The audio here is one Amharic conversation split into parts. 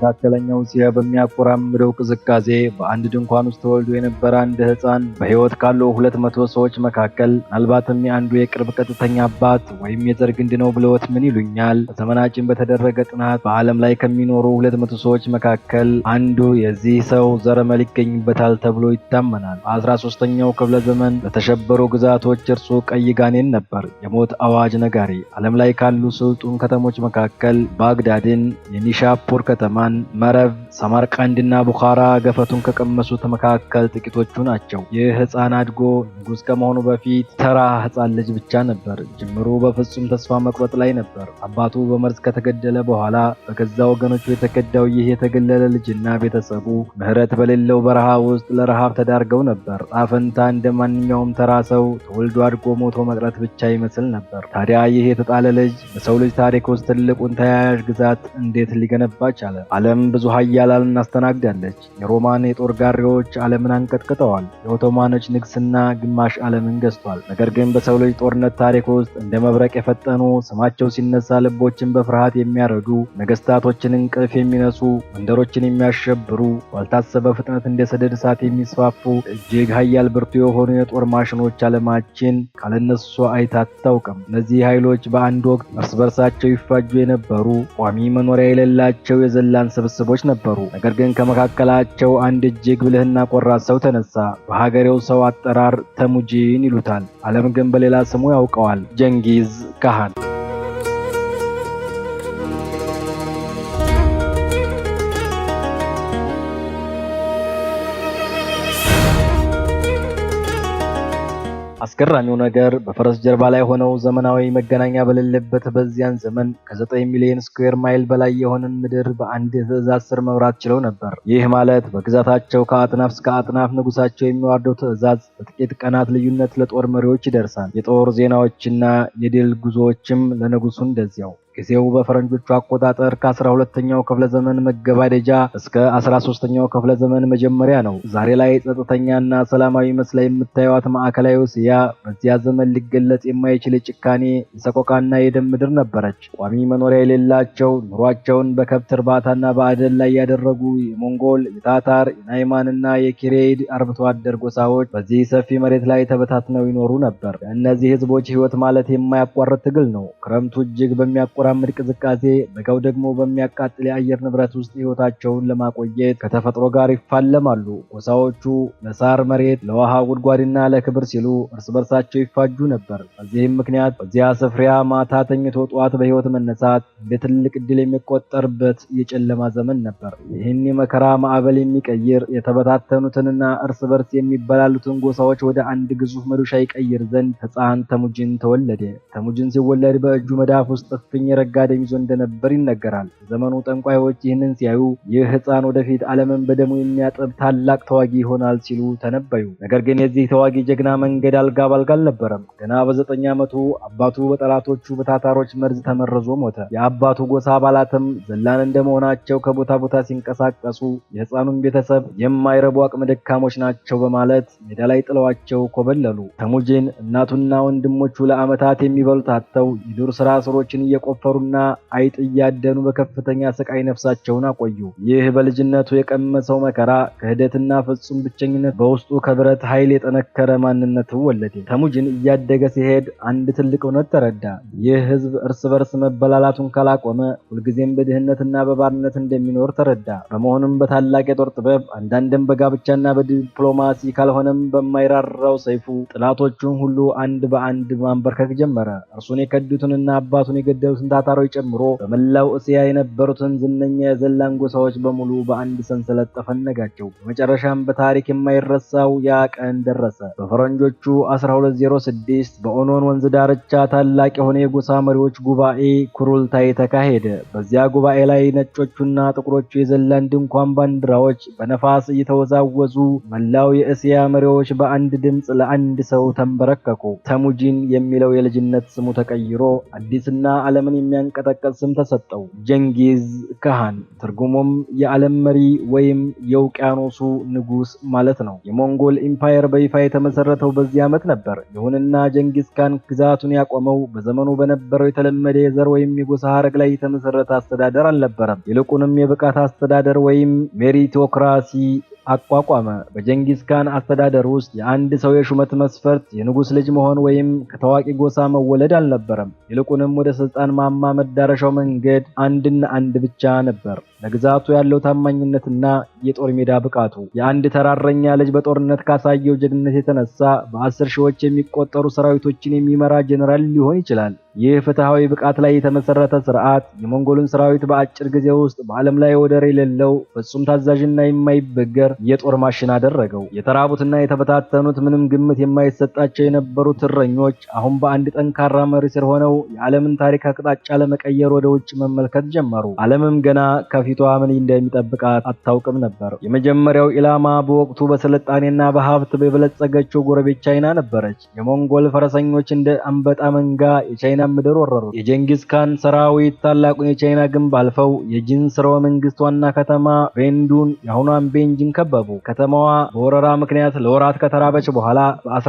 በመካከለኛው እስያ በሚያቆራምደው ቅዝቃዜ በአንድ ድንኳን ውስጥ ተወልዶ የነበረ አንድ ሕፃን በሕይወት ካሉ 200 ሰዎች መካከል ምናልባትም የአንዱ የቅርብ ቀጥተኛ አባት ወይም የዘር ግንድ ነው ብለውት ምን ይሉኛል? በዘመናችን በተደረገ ጥናት በዓለም ላይ ከሚኖሩ 200 ሰዎች መካከል አንዱ የዚህ ሰው ዘረመል ይገኝበታል ተብሎ ይታመናል። በ13ኛው ክፍለ ዘመን ለተሸበሩ ግዛቶች እርሱ ቀይ ጋኔን ነበር፣ የሞት አዋጅ ነጋሪ። ዓለም ላይ ካሉ ስልጡን ከተሞች መካከል ባግዳድን፣ የኒሻፑር ከተማን፣ መረብ፣ ሰማርቃንድና ቡኻራ ገፈቱን ከቀመሱት መካከል ጥቂቶቹ ናቸው። ይህ ሕፃን አድጎ ንጉሥ ከመሆኑ በፊት ተራ ሕፃን ልጅ ብቻ ነበር። ጅምሩ በፍጹም ተስፋ መቁረጥ ላይ ነበር። አባቱ በመርዝ ከተገደለ በኋላ በገዛ ወገኖቹ የተከዳው ይህ የተገለለ ልጅና ቤተሰቡ ምሕረት በሌለው በረሃ ውስጥ ለረሃብ ተዳርገው ነበር። ጣፈንታ እንደ ማንኛውም ተራ ሰው ተወልዶ አድጎ ሞቶ መቅረት ብቻ ይመስል ነበር። ታዲያ ይህ የተጣለ ልጅ በሰው ልጅ ታሪክ ውስጥ ትልቁን ተያያዥ ግዛት እንዴት ሊገነባ ቻለ? ዓለም ብዙ ኃያላንን አስተናግዳለች። የሮማን የጦር ጋሪዎች ዓለምን አንቀጥቅጠዋል። የኦቶማኖች ንግስና ግማሽ ዓለምን ገዝቷል። ነገር ግን በሰው ልጅ ጦርነት ታሪክ ውስጥ እንደ መብረቅ የፈጠኑ፣ ስማቸው ሲነሳ ልቦችን በፍርሃት የሚያረዱ፣ ነገስታቶችን እንቅልፍ የሚነሱ፣ መንደሮችን የሚያሸብሩ፣ ባልታሰበ ፍጥነት እንደ ሰደድ እሳት የሚስፋፉ እጅግ ኃያል ብርቱ የሆኑ የጦር ማሽኖች ዓለማችን ካለነሱ አይታ አታውቅም። እነዚህ ኃይሎች በአንድ ወቅት እርስ በርሳቸው ይፋጁ የነበሩ ቋሚ መኖሪያ የሌላቸው የዘላን ስብስቦች ነበሩ። ነገር ግን ከመካከላቸው አንድ እጅግ ብልህና ቆራጥ ሰው ተነሳ። በሀገሬው ሰው አጠራር ተሙጂን ይሉታል። ዓለም ግን በሌላ ስሙ ያውቀዋል፣ ጀንጊዝ ካሃን። አስገራሚው ነገር በፈረስ ጀርባ ላይ ሆነው ዘመናዊ መገናኛ በሌለበት በዚያን ዘመን ከ9 ሚሊዮን ስኩዌር ማይል በላይ የሆነን ምድር በአንድ ትዕዛዝ ስር መምራት ችለው ነበር። ይህ ማለት በግዛታቸው ከአጥናፍ እስከ አጥናፍ ንጉሳቸው የሚዋርደው ትዕዛዝ በጥቂት ቀናት ልዩነት ለጦር መሪዎች ይደርሳል። የጦር ዜናዎችና የድል ጉዞዎችም ለንጉሱ እንደዚያው። ጊዜው በፈረንጆቹ አቆጣጠር ከ12ኛው ክፍለ ዘመን መገባደጃ እስከ 13ኛው ክፍለ ዘመን መጀመሪያ ነው። ዛሬ ላይ ጸጥተኛና ሰላማዊ መስላ የምታዩት ማዕከላዊ እስያ በዚያ ዘመን ሊገለጽ የማይችል ጭካኔ፣ የሰቆቃና የደም ምድር ነበረች። ቋሚ መኖሪያ የሌላቸው፣ ኑሯቸውን በከብት እርባታና በአደን ላይ ያደረጉ የሞንጎል፣ የታታር፣ የናይማንና የኪሬድ አርብቶ አደር ጎሳዎች በዚህ ሰፊ መሬት ላይ ተበታትነው ይኖሩ ነበር። የእነዚህ ህዝቦች ህይወት ማለት የማያቋርጥ ትግል ነው። ክረምቱ እጅግ በሚያቋርጥ ቅዝቃዜ፣ በጋው ደግሞ በሚያቃጥል የአየር ንብረት ውስጥ ህይወታቸውን ለማቆየት ከተፈጥሮ ጋር ይፋለማሉ። ጎሳዎቹ ለሳር መሬት፣ ለውሃ ጉድጓድና ለክብር ሲሉ እርስ በርሳቸው ይፋጁ ነበር። በዚህም ምክንያት በዚያ ስፍራ ማታ ተኝቶ ጠዋት በህይወት መነሳት እንደ ትልቅ ዕድል የሚቆጠርበት የጨለማ ዘመን ነበር። ይህን የመከራ ማዕበል የሚቀይር የተበታተኑትንና እርስ በርስ የሚበላሉትን ጎሳዎች ወደ አንድ ግዙፍ መዶሻ ይቀይር ዘንድ ሕፃን ተሙጂን ተወለደ። ተሙጂን ሲወለድ በእጁ መዳፍ ውስጥ እፍኝ የረጋ ደም ይዞ እንደነበር ይነገራል። የዘመኑ ጠንቋዮች ይህንን ሲያዩ ይህ ሕፃን ወደፊት ዓለምን በደሙ የሚያጥብ ታላቅ ተዋጊ ይሆናል ሲሉ ተነበዩ። ነገር ግን የዚህ ተዋጊ ጀግና መንገድ አልጋ ባልጋ አልነበረም። ገና በ9 ዓመቱ አባቱ በጠላቶቹ በታታሮች መርዝ ተመርዞ ሞተ። የአባቱ ጎሳ አባላትም ዘላን እንደመሆናቸው ከቦታ ቦታ ሲንቀሳቀሱ የሕፃኑን ቤተሰብ የማይረቡ አቅመ ደካሞች ናቸው በማለት ሜዳ ላይ ጥለዋቸው ኮበለሉ። ተሙጂን እናቱና ወንድሞቹ ለዓመታት የሚበሉት አጥተው የዱር ስራ ስሮችን እየቆፈሩና አይጥ እያደኑ በከፍተኛ ስቃይ ነፍሳቸውን አቆዩ። ይህ በልጅነቱ የቀመሰው መከራ፣ ክህደትና ፍጹም ብቸኝነት በውስጡ ከብረት ኃይል የጠነከረ ማንነት ወለደ። ተሙጂን እያደገ ሲሄድ አንድ ትልቅ እውነት ተረዳ። ይህ ህዝብ እርስ በርስ መበላላቱን ካላቆመ ሁልጊዜም በድህነትና በባርነት እንደሚኖር ተረዳ። በመሆኑም በታላቅ የጦር ጥበብ አንዳንድም በጋብቻና በዲፕሎማሲ ካልሆነም በማይራራው ሰይፉ ጥላቶቹን ሁሉ አንድ በአንድ ማንበርከክ ጀመረ። እርሱን የከዱትንና አባቱን የገደሉትን ታታሮች ጨምሮ በመላው እስያ የነበሩትን ዝነኛ የዘላን ጎሳዎች በሙሉ በአንድ ሰንሰለት ጠፈነጋቸው። በመጨረሻም በታሪክ የማይረሳው ያ ቀን ደረሰ። በፈረንጆቹ 1206 በኦኖን ወንዝ ዳርቻ ታላቅ የሆነ የጎሳ መሪዎች ጉባኤ ኩሩልታይ ተካሄደ። በዚያ ጉባኤ ላይ ነጮቹና ጥቁሮቹ የዘላን ድንኳን ባንዲራዎች በነፋስ እየተወዛወዙ መላው የእስያ መሪዎች በአንድ ድምፅ ለአንድ ሰው ተንበረከኩ። ተሙጂን የሚለው የልጅነት ስሙ ተቀይሮ አዲስና ዓለምን የሚያንቀጠቀጥ ስም ተሰጠው፣ ጀንጊዝ ካሃን። ትርጉሙም የዓለም መሪ ወይም የውቅያኖሱ ንጉስ ማለት ነው። የሞንጎል ኢምፓየር በይፋ የተመሰረተው በዚህ ዓመት ነበር። ይሁንና ጀንጊዝ ካን ግዛቱን ያቆመው በዘመኑ በነበረው የተለመደ የዘር ወይም የጎሳ ሐረግ ላይ የተመሰረተ አስተዳደር አልነበረም። ይልቁንም የብቃት አስተዳደር ወይም ሜሪቶክራሲ አቋቋመ። በጀንጊዝ ካን አስተዳደር ውስጥ የአንድ ሰው የሹመት መስፈርት የንጉስ ልጅ መሆን ወይም ከታዋቂ ጎሳ መወለድ አልነበረም። ይልቁንም ወደ ስልጣን ማማ መዳረሻው መንገድ አንድና አንድ ብቻ ነበር፣ ለግዛቱ ያለው ታማኝነትና የጦር ሜዳ ብቃቱ። የአንድ ተራረኛ ልጅ በጦርነት ካሳየው ጀግንነት የተነሳ በ10 ሺዎች የሚቆጠሩ ሰራዊቶችን የሚመራ ጀነራል ሊሆን ይችላል። ይህ ፍትሃዊ ብቃት ላይ የተመሰረተ ስርዓት የሞንጎልን ሰራዊት በአጭር ጊዜ ውስጥ በዓለም ላይ ወደር የሌለው ፍጹም ታዛዥና የማይበገር የጦር ማሽን አደረገው። የተራቡትና የተበታተኑት ምንም ግምት የማይሰጣቸው የነበሩት እረኞች አሁን በአንድ ጠንካራ መሪ ስር ሆነው የዓለምን ታሪክ አቅጣጫ ለመቀየር ወደ ውጭ መመልከት ጀመሩ። ዓለምም ገና ከፊቷ ምን እንደሚጠብቃት አታውቅም ነበር። የመጀመሪያው ኢላማ በወቅቱ በስልጣኔና በሀብት የበለጸገችው ጎረቤት ቻይና ነበረች። የሞንጎል ፈረሰኞች እንደ አንበጣ መንጋ የቻይና ምድር ወረሩ። የጀንጊዝ ካን ሰራዊት ታላቁን የቻይና ግንብ አልፈው የጂን ስርወ መንግስት ዋና ከተማ ቤንዱን የአሁኗን ቤንጂን ከበቡ። ከተማዋ በወረራ ምክንያት ለወራት ከተራበች በኋላ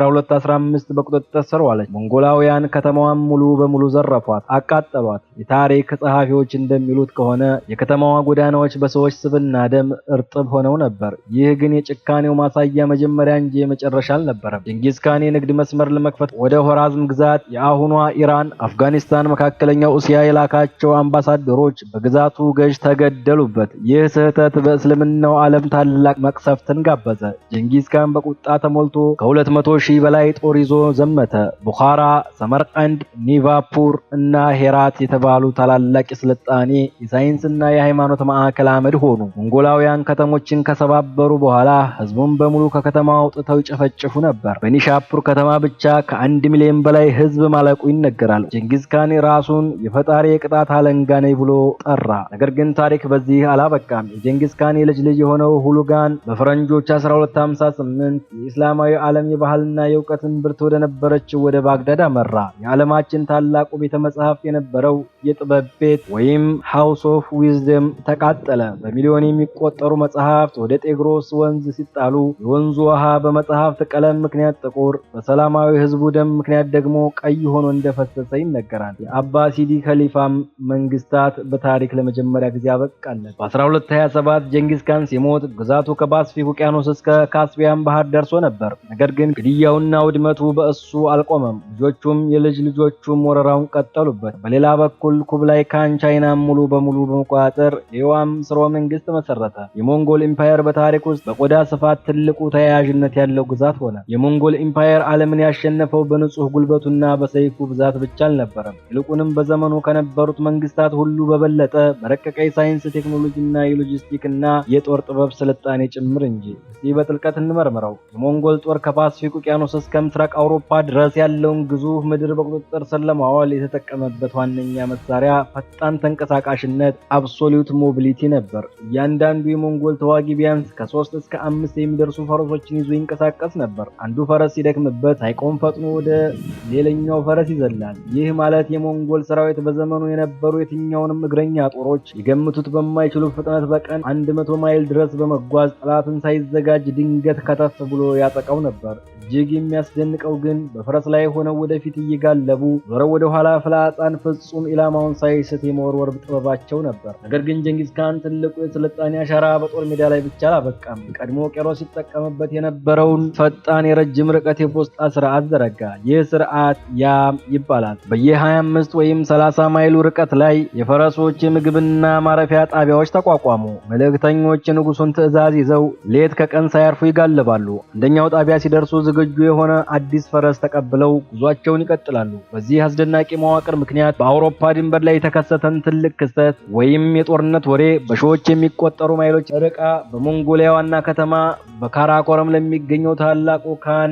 በ1215 በቁጥጥር ስር ዋለች። ሞንጎላውያን ከተማዋን ሙሉ በሙሉ ዘረፏት፣ አቃጠሏት። የታሪክ ጸሐፊዎች እንደሚሉት ከሆነ የከተማዋ ጎዳናዎች በሰዎች ስብና ደም እርጥብ ሆነው ነበር። ይህ ግን የጭካኔው ማሳያ መጀመሪያ እንጂ የመጨረሻ አልነበረም። ጀንጊዝ ካን የንግድ መስመር ለመክፈት ወደ ሆራዝም ግዛት የአሁኗ ኢራን፣ አፍጋኒስታን፣ መካከለኛው እስያ የላካቸው አምባሳደሮች በግዛቱ ገዥ ተገደሉበት። ይህ ስህተት በእስልምናው ዓለም ታላቅ መቅሰፍትን ጋበዘ። ጀንጊዝ ካን በቁጣ ተሞልቶ ከ200 ሺህ በላይ ጦር ይዞ ዘመተ። ቡኻራ፣ ሰመርቀንድ፣ ኒቫፑር እና ሄራት የተባሉ ታላላቅ የስልጣኔ የሳይንስና የሃይማኖት ማዕከል አመድ ሆኑ። ሞንጎላውያን ከተሞችን ከሰባበሩ በኋላ ህዝቡን በሙሉ ከከተማው አውጥተው ይጨፈጭፉ ነበር። በኒሻፑር ከተማ ብቻ ከ1 ሚሊዮን በላይ ህዝብ ማለቁ ይነገራል። ጀንጊዝ ካን ራሱን የፈጣሪ የቅጣት አለንጋ ነኝ ብሎ ጠራ። ነገር ግን ታሪክ በዚህ አላበቃም። የጀንጊዝ ካን የልጅ ልጅ የሆነው ሁሉጋን በፈረንጆች 1258 የእስላማዊ ዓለም የባህልና የእውቀት እምብርት ወደ ነበረችው ወደ ባግዳድ አመራ። የዓለማችን ታላቁ ቤተ መጻሕፍት የነበረው የጥበብ ቤት ወይም ሃውስ ኦፍ ዊዝደም ተቃጠለ። በሚሊዮን የሚቆጠሩ መጻሕፍት ወደ ጤግሮስ ወንዝ ሲጣሉ የወንዙ ውሃ በመጻሕፍት ቀለም ምክንያት ጥቁር፣ በሰላማዊ ህዝቡ ደም ምክንያት ደግሞ ቀይ ሆኖ እንደፈሰሰ ይነገራል። የአባሲዲ ከሊፋም መንግስታት በታሪክ ለመጀመሪያ ጊዜ አበቃለት። በ1227 ጀንጊዝ ካን ሲሞት ግዛቱ ከፓስፊክ ውቅያኖስ እስከ ካስፒያን ባህር ደርሶ ነበር። ነገር ግን ግድያውና ውድመቱ በእሱ አልቆመም። ልጆቹም የልጅ ልጆቹም ወረራውን ቀጠሉበት። በሌላ በኩል ኩብላይ ካን ቻይናን ሙሉ በሙሉ በመቆጣጠር የዩዋን ስርወ መንግስት መሰረተ። የሞንጎል ኢምፓየር በታሪክ ውስጥ በቆዳ ስፋት ትልቁ ተያያዥነት ያለው ግዛት ሆነ። የሞንጎል ኢምፓየር ዓለምን ያሸነፈው በንጹህ ጉልበቱና በሰይፉ ብዛት ብቻ አልነበረም። ይልቁንም በዘመኑ ከነበሩት መንግስታት ሁሉ በበለጠ በረቀቀ የሳይንስ ቴክኖሎጂና የሎጂስቲክና የጦር ጥበብ ስልጣኔ ጭምር እንጂ። እስቲ በጥልቀት እንመርምረው። የሞንጎል ጦር ከፓስፊክ ውቅያኖስ እስከ ምስራቅ አውሮፓ ድረስ ያለውን ግዙፍ ምድር በቁጥጥር ስር ለማዋል የተጠቀመበት ዋነኛ መሳሪያ ፈጣን ተንቀሳቃሽነት አብሶሉት ሞቢሊቲ ነበር። እያንዳንዱ የሞንጎል ተዋጊ ቢያንስ ከ3 እስከ 5 የሚደርሱ ፈረሶችን ይዞ ይንቀሳቀስ ነበር። አንዱ ፈረስ ሲደክምበት ሳይቆም ፈጥኖ ወደ ሌላኛው ፈረስ ይዘላል። ይህ ማለት የሞንጎል ሰራዊት በዘመኑ የነበሩ የትኛውንም እግረኛ ጦሮች ሊገምቱት በማይችሉ ፍጥነት በቀን 100 ማይል ድረስ በመጓዝ ጠላትን ሳይዘጋጅ ድንገት ከተፍ ብሎ ያጠቃው ነበር። እጅግ የሚያስደንቀው ግን በፈረስ ላይ ሆነው ወደፊት እየጋለቡ ዞረው ወደ ኋላ ፍላጻን ፍጹም ኢላማውን ሳይስት የመወርወር ጥበባቸው ነበር። ነገር ግን ጀንጊዝ ካን ትልቁ የስልጣኔ አሻራ በጦር ሜዳ ላይ ብቻ አላበቃም። ቀድሞ ቄሮስ ሲጠቀምበት የነበረውን ፈጣን የረጅም ርቀት የፖስጣ ስርዓት ዘረጋ። ይህ ስርዓት ያም ይባላል። በየ25 ወይም 30 ማይሉ ርቀት ላይ የፈረሶች የምግብና ማረፊያ ጣቢያዎች ተቋቋሙ። መልእክተኞች የንጉሱን ትዕዛዝ ይዘው ሌት ከቀን ሳያርፉ ይጋልባሉ። አንደኛው ጣቢያ ሲደርሱ ዝግጁ የሆነ አዲስ ፈረስ ተቀብለው ጉዟቸውን ይቀጥላሉ። በዚህ አስደናቂ መዋቅር ምክንያት በአውሮፓ ድንበር ላይ የተከሰተን ትልቅ ክስተት ወይም የጦርነት ወሬ በሺዎች የሚቆጠሩ ማይሎች ርቃ በሞንጎሊያ ዋና ከተማ በካራኮረም ለሚገኘው ታላቁ ካን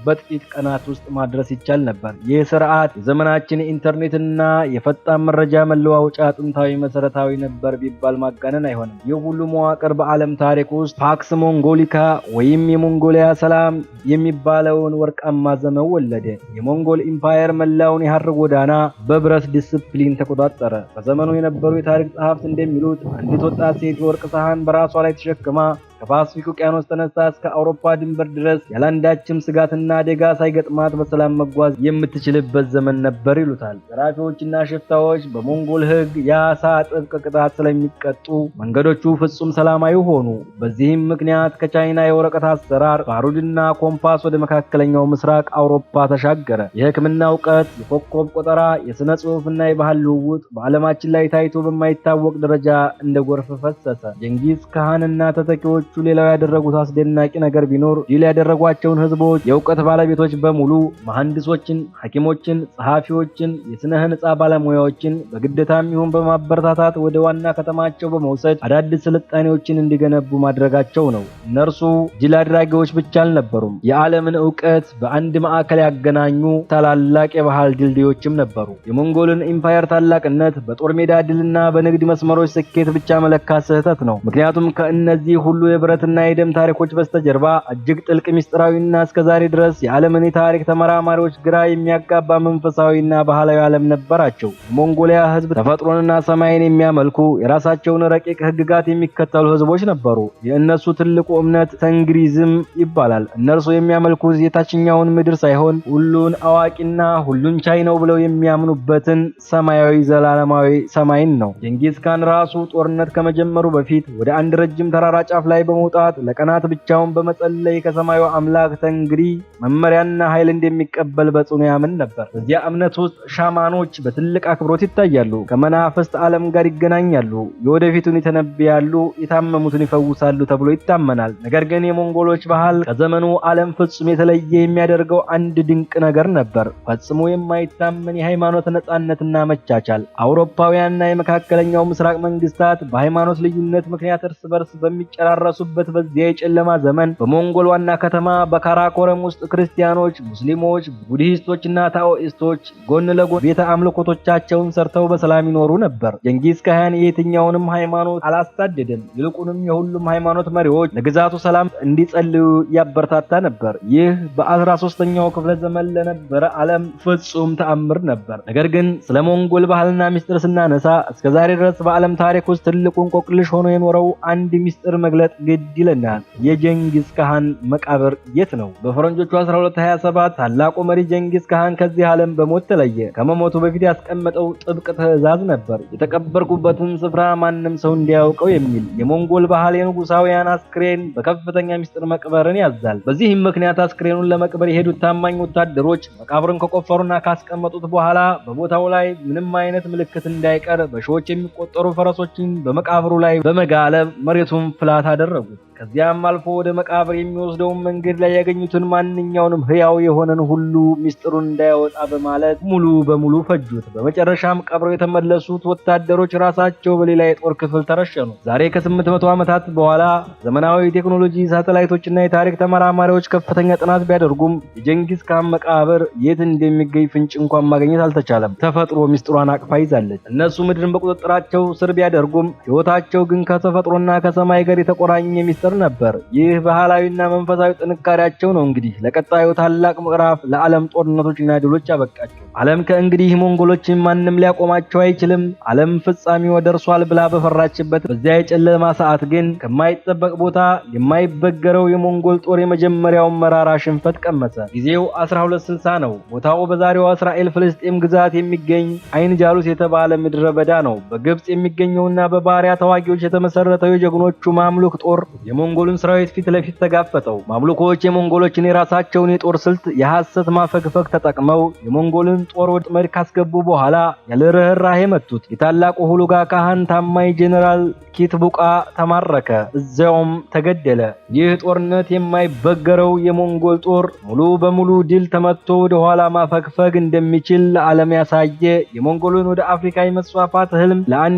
በጥቂት ቀናት ውስጥ ማድረስ ይቻል ነበር። ይህ ስርዓት የዘመናችን ኢንተርኔትና የፈጣን መረጃ መለዋወጫ ጥንታዊ መሰረታዊ ነበር ቢባል ማጋነን አይሆንም። ይህ ሁሉ መዋቅር በዓለም ታሪክ ውስጥ ፓክስ ሞንጎሊካ ወይም የሞንጎሊያ ሰላም የሚባለውን ወርቃማ ዘመን ወለደ። የሞንጎል ኢምፓየር መላውን የሐር ጎዳና በብረት ዲስፕሊን ተቆጣጠረ። በዘመኑ የነበሩ የታሪክ ጸሐፍት እንደሚሉት አንዲት ወጣት ሴት የወርቅ ሰሃን በራሷ ላይ ተሸክማ ከፓሲፊክ ውቅያኖስ ተነስታ እስከ አውሮፓ ድንበር ድረስ ያላንዳችም ስጋትና አደጋ ሳይገጥማት በሰላም መጓዝ የምትችልበት ዘመን ነበር ይሉታል። ዘራፊዎችና ሽፍታዎች በሞንጎል ሕግ የአሳ ጥብቅ ቅጣት ስለሚቀጡ መንገዶቹ ፍጹም ሰላማዊ ሆኑ። በዚህም ምክንያት ከቻይና የወረቀት አሰራር ባሩድና ኮምፓስ ወደ መካከለኛው ምስራቅ አውሮፓ ተሻገረ። የሕክምና እውቀት፣ የኮከብ ቆጠራ፣ የሥነ ጽሑፍና የባህል ልውውጥ በዓለማችን ላይ ታይቶ በማይታወቅ ደረጃ እንደ ጎርፍ ፈሰሰ። ጀንጊዝ ካህንና ተተኪዎች ሌላው ያደረጉት አስደናቂ ነገር ቢኖር ድል ያደረጓቸውን ህዝቦች የእውቀት ባለቤቶች በሙሉ መሐንዲሶችን፣ ሐኪሞችን፣ ጸሐፊዎችን፣ የሥነ ህንጻ ባለሙያዎችን በግዴታም ይሁን በማበረታታት ወደ ዋና ከተማቸው በመውሰድ አዳዲስ ስልጣኔዎችን እንዲገነቡ ማድረጋቸው ነው። እነርሱ ድል አድራጊዎች ብቻ አልነበሩም፣ የዓለምን እውቀት በአንድ ማዕከል ያገናኙ ታላላቅ የባህል ድልድዮችም ነበሩ። የሞንጎልን ኢምፓየር ታላቅነት በጦር ሜዳ ድልና በንግድ መስመሮች ስኬት ብቻ መለካት ስህተት ነው። ምክንያቱም ከእነዚህ ሁሉ የብረትና የደም ታሪኮች በስተጀርባ እጅግ ጥልቅ ሚስጥራዊና እስከዛሬ ድረስ የዓለምን የታሪክ ተመራማሪዎች ግራ የሚያጋባ መንፈሳዊና ባህላዊ ዓለም ነበራቸው። የሞንጎሊያ ህዝብ ተፈጥሮንና ሰማይን የሚያመልኩ የራሳቸውን ረቂቅ ህግጋት የሚከተሉ ህዝቦች ነበሩ። የእነሱ ትልቁ እምነት ተንግሪዝም ይባላል። እነርሱ የሚያመልኩት የታችኛውን ምድር ሳይሆን ሁሉን አዋቂና ሁሉን ቻይ ነው ብለው የሚያምኑበትን ሰማያዊ ዘላለማዊ ሰማይን ነው። ጀንጊዝ ካን ራሱ ጦርነት ከመጀመሩ በፊት ወደ አንድ ረጅም ተራራ ጫፍ ላይ በመውጣት ለቀናት ብቻውን በመጸለይ ከሰማዩ አምላክ ተንግሪ መመሪያና ኃይል እንደሚቀበል በጽኑ ያምን ነበር። በዚያ እምነት ውስጥ ሻማኖች በትልቅ አክብሮት ይታያሉ። ከመናፍስት ዓለም ጋር ይገናኛሉ፣ የወደፊቱን ይተነብያሉ፣ የታመሙትን ይፈውሳሉ ተብሎ ይታመናል። ነገር ግን የሞንጎሎች ባህል ከዘመኑ ዓለም ፍጹም የተለየ የሚያደርገው አንድ ድንቅ ነገር ነበር። ፈጽሞ የማይታመን የሃይማኖት ነጻነትና መቻቻል። አውሮፓውያንና የመካከለኛው ምስራቅ መንግስታት በሃይማኖት ልዩነት ምክንያት እርስ በርስ በሚጨራረሱበት በዚያ የጨለማ ዘመን በሞንጎል ዋና ከተማ በካራኮረም ውስጥ ክርስቲያኖች፣ ሙስሊሞች፣ ቡድሂስቶችና ታኦኢስቶች ጎን ለጎን ቤተ አምልኮቶቻቸውን ሰርተው በሰላም ይኖሩ ነበር። ጀንጊዝ ካን የትኛውንም ሃይማኖት አላሳደደም። ይልቁንም የሁሉም ሃይማኖት መሪዎች ለግዛቱ ሰላም እንዲጸልዩ ያበረታታ ነበር። ይህ በ13ኛው ክፍለ ዘመን ለነበረ ዓለም ፍጹም ተአምር ነበር። ነገር ግን ስለ ሞንጎል ባህልና ሚስጥር ስናነሳ እስከዛሬ ድረስ በዓለም ታሪክ ውስጥ ትልቁ እንቆቅልሽ ሆኖ የኖረው አንድ ሚስጥር መግለጥ ግድ ይለናል። የጀንጊዝ ካን መቃብር የት ነው? በፈረንጆቹ 1227 ታላቁ መሪ ጀንጊዝ ካን ከዚህ ዓለም በሞት ተለየ። ከመሞቱ በፊት ያስቀመጠው ጥብቅ ትዕዛዝ ነበር፣ የተቀበርኩበትን ስፍራ ማንም ሰው እንዲያውቀው የሚል። የሞንጎል ባህል የንጉሳውያን አስክሬን በከፍተኛ ሚስጥር መቅበርን ያዛል። በዚህም ምክንያት አስክሬኑን ለመቅበር የሄዱት ታማኝ ወታደሮች መቃብርን ከቆፈሩና ካስቀመጡት በኋላ በቦታው ላይ ምንም አይነት ምልክት እንዳይቀር በሺዎች የሚቆጠሩ ፈረሶችን በመቃብሩ ላይ በመጋለብ መሬቱን ፍላት አደረጉት። ከዚያም አልፎ ወደ መቃብር የሚወስደውን መንገድ ላይ ያገኙትን ማንኛውንም ህያው የሆነን ሁሉ ሚስጥሩን እንዳያወጣ በማለት ሙሉ በሙሉ ፈጁት። በመጨረሻም ቀብረው የተመለሱት ወታደሮች ራሳቸው በሌላ የጦር ክፍል ተረሸኑ። ዛሬ ከ800 ዓመታት በኋላ ዘመናዊ ቴክኖሎጂ፣ ሳተላይቶችና የታሪክ ተመራማሪዎች ከፍተኛ ጥናት ቢያደርጉም የጀንጊዝ ካን መቃብር የት እንደሚገኝ ፍንጭ እንኳን ማግኘት አልተቻለም። ተፈጥሮ ሚስጥሯን አቅፋ ይዛለች። እነሱ ምድርን በቁጥጥራቸው ስር ቢያደርጉም ህይወታቸው ግን ከተፈጥሮና ከሰማይ ጋር የተቆራኘ ሚስጥር ነበር። ይህ ባህላዊና መንፈሳዊ ጥንካሬያቸው ነው እንግዲህ ለቀጣዩ ታላቅ ምዕራፍ ለዓለም ጦርነቶችና ድሎች ያበቃቸው። ዓለም ከእንግዲህ ሞንጎሎችን ማንም ሊያቆማቸው አይችልም፣ ዓለም ፍጻሜው ደርሷል ብላ በፈራችበት በዚያ የጨለማ ሰዓት ግን ከማይጠበቅ ቦታ የማይበገረው የሞንጎል ጦር የመጀመሪያውን መራራ ሽንፈት ቀመሰ። ጊዜው 1260 ነው። ቦታው በዛሬው እስራኤል ፍልስጤም ግዛት የሚገኝ አይን ጃሉስ የተባለ ምድረ በዳ ነው። በግብጽ የሚገኘውና በባሪያ ተዋጊዎች የተመሰረተው የጀግኖቹ ማምሉክ ጦር የሞንጎልን ሰራዊት ፊት ለፊት ተጋፈጠው። ማምሉኮች የሞንጎሎችን የራሳቸውን የጦር ስልት የሐሰት ማፈግፈግ ተጠቅመው የሞንጎልን ጦር ወደ ጥመድ ካስገቡ በኋላ ያለ ርህራሄ መቱት። የታላቁ ሁሉጋ ካህን ታማኝ ጄኔራል ኪትቡቃ ተማረከ፣ እዚያውም ተገደለ። ይህ ጦርነት የማይበገረው የሞንጎል ጦር ሙሉ በሙሉ ድል ተመቶ ወደ ኋላ ማፈግፈግ እንደሚችል ለዓለም ያሳየ፣ የሞንጎልን ወደ አፍሪካ የመስፋፋት ህልም ለአንዴና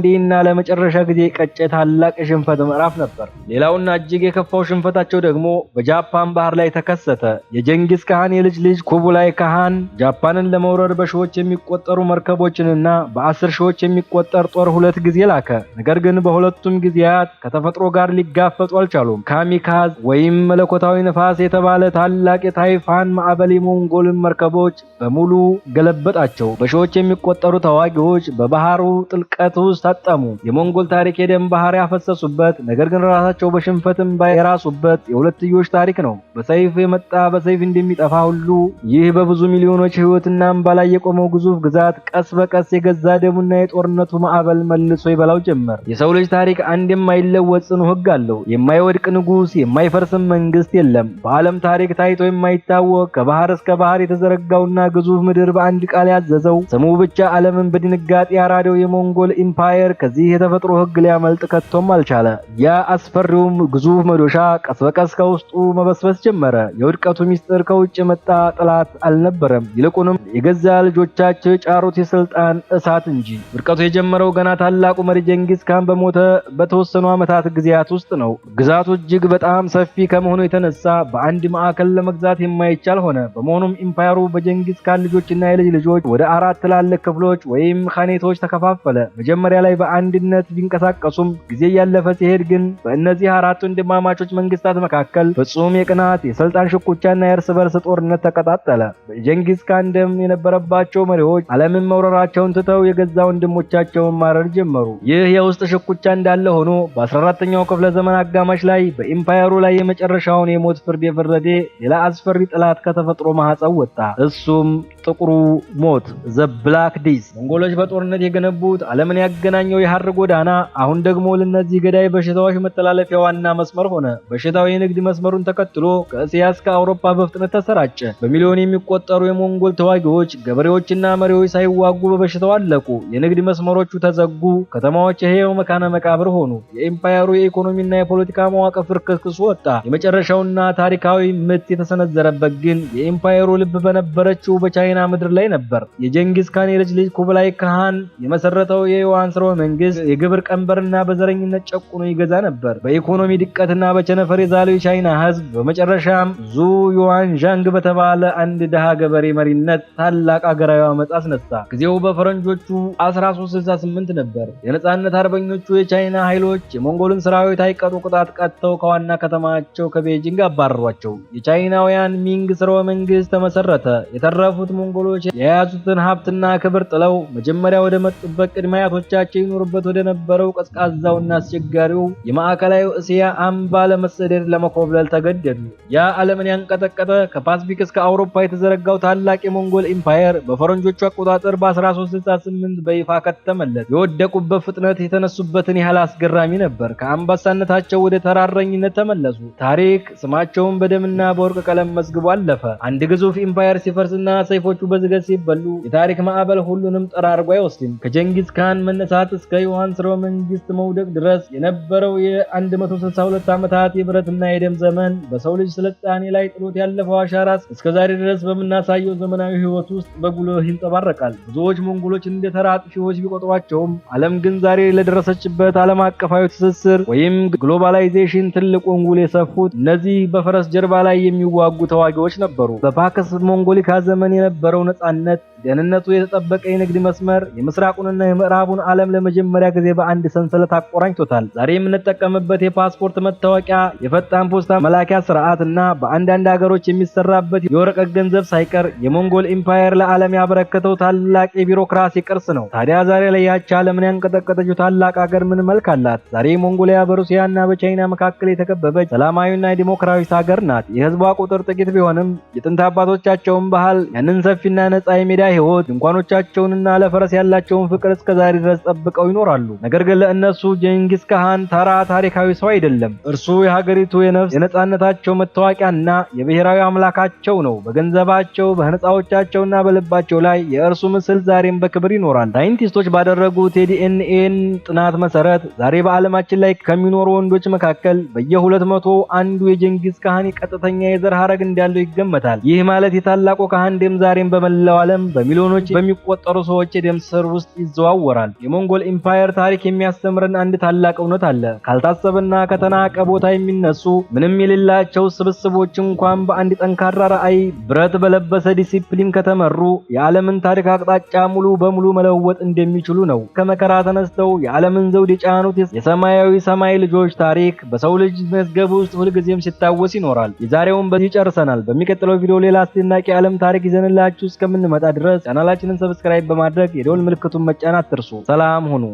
ለመጨረሻ ጊዜ ቀጨ ታላቅ የሽንፈት ምዕራፍ ነበር። ሌላውና እጅግ የከፋው ሽንፈታቸው ደግሞ በጃፓን ባህር ላይ ተከሰተ። የጀንጊስ ካህን የልጅ ልጅ ኩቡላይ ካህን ጃፓንን ለመውረር በሺዎች የሚቆጠሩ መርከቦችንና በ10 ሺዎች የሚቆጠር ጦር 2 ጊዜ ላከ። ነገር ግን በሁለቱም ጊዜያት ከተፈጥሮ ጋር ሊጋፈጡ አልቻሉም። ካሚካዝ ወይም መለኮታዊ ነፋስ የተባለ ታላቅ የታይፋን ማዕበል የሞንጎልን መርከቦች በሙሉ ገለበጣቸው። በሺዎች የሚቆጠሩ ተዋጊዎች በባህሩ ጥልቀት ውስጥ ታጠሙ። የሞንጎል ታሪክ የደም ባህር ያፈሰሱበት፣ ነገር ግን ራሳቸው በሽንፈትም የራሱበት የሁለትዮሽ ታሪክ ነው። በሰይፍ የመጣ በሰይፍ እንደሚጠፋ ሁሉ ይህ በብዙ ሚሊዮኖች ህይወትና እንባ ላይ የቆመው ግዙፍ ግዛት ቀስ በቀስ የገዛ ደሙና የጦርነቱ ማዕበል መልሶ ይበላው ጀመር። የሰው ልጅ ታሪክ አንድ የማይለወጥ ጽኑ ህግ አለው። የማይወድቅ ንጉስ፣ የማይፈርስም መንግስት የለም። በዓለም ታሪክ ታይቶ የማይታወቅ ከባህር እስከ ባህር የተዘረጋውና ግዙፍ ምድር በአንድ ቃል ያዘዘው ስሙ ብቻ ዓለምን በድንጋጤ ያራደው የሞንጎል ኢምፓየር ከዚህ የተፈጥሮ ህግ ሊያመልጥ ከቶም አልቻለ። ያ አስፈሪውም ግዙፍ መዶሻ ቀስ በቀስ ከውስጡ መበስበስ ጀመረ። የውድቀቱ ሚስጥር ከውጭ የመጣ ጠላት አልነበረም፣ ይልቁንም የገዛ ልጆቻቸው የጫሩት የስልጣን እሳት እንጂ። ውድቀቱ የጀመረው ገና ታላቁ መሪ ጀንጊስ ካን በሞተ በተወሰኑ ዓመታት ጊዜያት ውስጥ ነው። ግዛቱ እጅግ በጣም ሰፊ ከመሆኑ የተነሳ በአንድ ማዕከል ለመግዛት የማይቻል ሆነ። በመሆኑም ኢምፓየሩ በጀንጊስ ካን ልጆችና የልጅ ልጆች ወደ 4 ትላልቅ ክፍሎች ወይም ኻኔቶች ተከፋፈለ። መጀመሪያ ላይ በአንድነት ቢንቀሳቀሱም ጊዜ ያለፈ ሲሄድ ግን በእነዚህ 4 ወንድማማቾች መንግስታት መካከል ፍጹም የቅናት የስልጣን ሽኩቻና የእርስ በርስ ጦርነት ተቀጣጠለ። በጀንጊስ ካን ደም የነበረባቸው መሪዎች ዓለምን መውረራቸውን ትተው የገዛ ወንድሞቻቸውን ማረር ጀመሩ። ይህ የውስጥ ሽኩቻ እንዳለ ሆኖ በ14ኛው ክፍለ ዘመን አጋማሽ ላይ በኢምፓየሩ ላይ የመጨረሻውን የሞት ፍርድ የፈረደ ሌላ አስፈሪ ጠላት ከተፈጥሮ ማህፀው ወጣ። እሱም ጥቁሩ ሞት ዘ ብላክ ዲስ። ሞንጎሎች በጦርነት የገነቡት ዓለምን ያገናኘው የሐር ጎዳና አሁን ደግሞ ለነዚህ ገዳይ በሽታዎች መተላለፊያ ዋና መስመር ሆነ። በሽታው የንግድ መስመሩን ተከትሎ ከእስያ እስከ አውሮፓ በፍጥነት ተሰራጨ። በሚሊዮን የሚቆጠሩ የሞንጎል ተዋጊዎች፣ ገበሬዎችና መሪዎች ሳይዋጉ በበሽታው አለቁ። የንግድ መስመሮቹ ተዘጉ። ከተማዎች የሕያው መካነ መቃብር ሆኑ። የኢምፓየሩ የኢኮኖሚና የፖለቲካ መዋቅር ፍርክስክሱ ወጣ። የመጨረሻውና ታሪካዊ ምት የተሰነዘረበት ግን የኢምፓየሩ ልብ በነበረችው በቻይና ምድር ላይ ነበር። የጀንጊስ ካን የልጅ ልጅ ኩብላይ ካህን የመሰረተው የዩዋን ስርወ መንግስት የግብር ቀንበርና በዘረኝነት ጨቁኖ ይገዛ ነበር። በኢኮኖሚ ድቀትና በቸነፈር የዛለው የቻይና ህዝብ በመጨረሻም ዙ ዩዋን ዣንግ በተባለ አንድ ደሃ ገበሬ መሪነት ታላቅ አገራዊ አመጽ አስነሳ። ጊዜው በፈረንጆቹ 1368 ነበር። የነጻነት አርበኞቹ የቻይና ኃይሎች የሞንጎልን ሰራዊት አይቀጡ ቅጣት ቀጥተው ከዋና ከተማቸው ከቤጂንግ አባረሯቸው። የቻይናውያን ሚንግ ስርወ መንግስት ተመሰረተ። የተረፉት ሞንጎሎች የያዙትን ሀብትና ክብር ጥለው መጀመሪያ ወደ መጡበት ቅድመ አያቶቻቸው ይኖሩበት ወደ ነበረው ቀዝቃዛውና አስቸጋሪው የማዕከላዊ እስያ አምባ ለመሰደድ ለመኮብለል ተገደዱ። ያ ዓለምን ያንቀጠቀጠ ከፓሲፊክ እስከ አውሮፓ የተዘረጋው ታላቅ የሞንጎል ኢምፓየር በፈረንጆቹ አቆጣጠር በ1368 በይፋ ከተመለት። የወደቁበት ፍጥነት የተነሱበትን ያህል አስገራሚ ነበር። ከአምባሳነታቸው ወደ ተራረኝነት ተመለሱ። ታሪክ ስማቸውን በደምና በወርቅ ቀለም መዝግቦ አለፈ። አንድ ግዙፍ ኢምፓየር ሲፈርስና ሰይፎቹ በዝገት ሲበሉ የታሪክ ማዕበል ሁሉንም ጠራርጎ አይወስድም። ከጀንጊስ ካን መነሳት እስከ ዮሐን ስርወ መንግስት መውደቅ ድረስ የነበረው የ162 ዓመታት የብረትና የደም ዘመን በሰው ልጅ ስልጣኔ ላይ ጥሎት ያለፈው አሻራ እስከዛሬ ድረስ በምናሳየው ዘመናዊ ህይወት ውስጥ በጉልህ ይንጸባረቃል። ብዙዎች ሞንጎሎች እንደ ተራ አጥፊዎች ቢቆጥሯቸውም ዓለም ግን ዛሬ ለደረሰችበት ዓለም አቀፋዊ ትስስር ወይም ግሎባላይዜሽን ትልቅ ወንጉል የሰፉት እነዚህ በፈረስ ጀርባ ላይ የሚዋጉ ተዋጊዎች ነበሩ። በፓክስ ሞንጎሊካ ዘመን የነበረው ነጻነት፣ ደህንነቱ የተጠበቀ የንግድ መስመር የምስራቁንና የምዕራቡን ዓለም ለመጀመሪያ ጊዜ በአንድ ሰንሰለት አቆራኝቶታል። ዛሬ የምንጠቀምበት የፓስፖርት መታወቂያ፣ የፈጣን ፖስታ መላኪያ ስርዓት እና በአንዳንድ ሀገሮች የሚሰራበት የወረቀት ገንዘብ ሳይቀር የሞንጎል ኢምፓየር ለዓለም ያበረከተው ታላቅ የቢሮክራሲ ቅርስ ነው። ታዲያ ዛሬ ላይ ያቺ ዓለምን ያንቀጠቀጠችው ታላቅ ሀገር ምን መልክ አላት? ዛሬ ሞንጎሊያ በሩሲያና በቻይና መካከል የተከበበች ሰላማዊና ዲሞክራሲያዊ ሀገር ናት። የህዝቧ ቁጥር ጥቂት ቢሆንም የጥንት አባቶቻቸውን ባህል ያንን ሰፊና ነጻ የሜዳ ሕይወት ድንኳኖቻቸውንና ለፈረስ ያላቸውን ፍቅር እስከዛሬ ድረስ ጠብቀው ይኖራሉ። ነገር ግን ለእነሱ ጀንጊስ ካሃን ተራ ታሪካዊ ሰው አይደለም። እርሱ የሀገሪቱ የነጻነታቸው መታወቂያና የብሔራዊ አምላካቸው ነው። በገንዘባቸው፣ በህንጻዎቻቸውና በልባቸው ላይ የእርሱ ምስል ዛሬም በክብር ይኖራል። ሳይንቲስቶች ባደረጉት የዲኤንኤን ጥናት መሰረት ዛሬ በዓለማችን ላይ ከሚኖሩ ወንዶች መካከል በየ200 አንዱ የጀንጊስ ካሃን ቀጥተኛ የዘር ሐረግ እንዳለው ይገመታል። ይህ ማለት የታላቁ ካሃን ደም ዛሬም በመላው ዓለም በሚሊዮኖች በሚቆጠሩ ሰዎች የደም ስር ውስጥ ይዘዋወራል። የሞንጎል ኢምፓየር ታሪክ የሚያስተምረን አንድ ታላቅ እውነት አለ። ካልታሰበና ከተናቀ ቦታ የሚነሱ ምንም የሌላቸው ስብስቦች እንኳን በአንድ ጠንካራ ራዕይ ብረት በለበሰ ዲሲፕሊን ከተመሩ የዓለምን ታሪክ አቅጣጫ ሙሉ በሙሉ መለወጥ እንደሚችሉ ነው። ከመከራ ተነስተው የዓለምን ዘውድ የጫኑት የሰማያዊ ሰማይ ልጆች ታሪክ በሰው ልጅ መዝገብ ውስጥ ሁልጊዜም ሲታወስ ይኖራል። የዛሬውን በዚህ ጨርሰናል። በሚቀጥለው ቪዲዮ ሌላ አስደናቂ የዓለም ታሪክ ይዘንላችሁ እስከምንመጣ ድረስ ቻናላችንን ሰብስክራይብ በማድረግ የደወል ምልክቱን መጫን አትርሱ። ሰላም ሁኑ።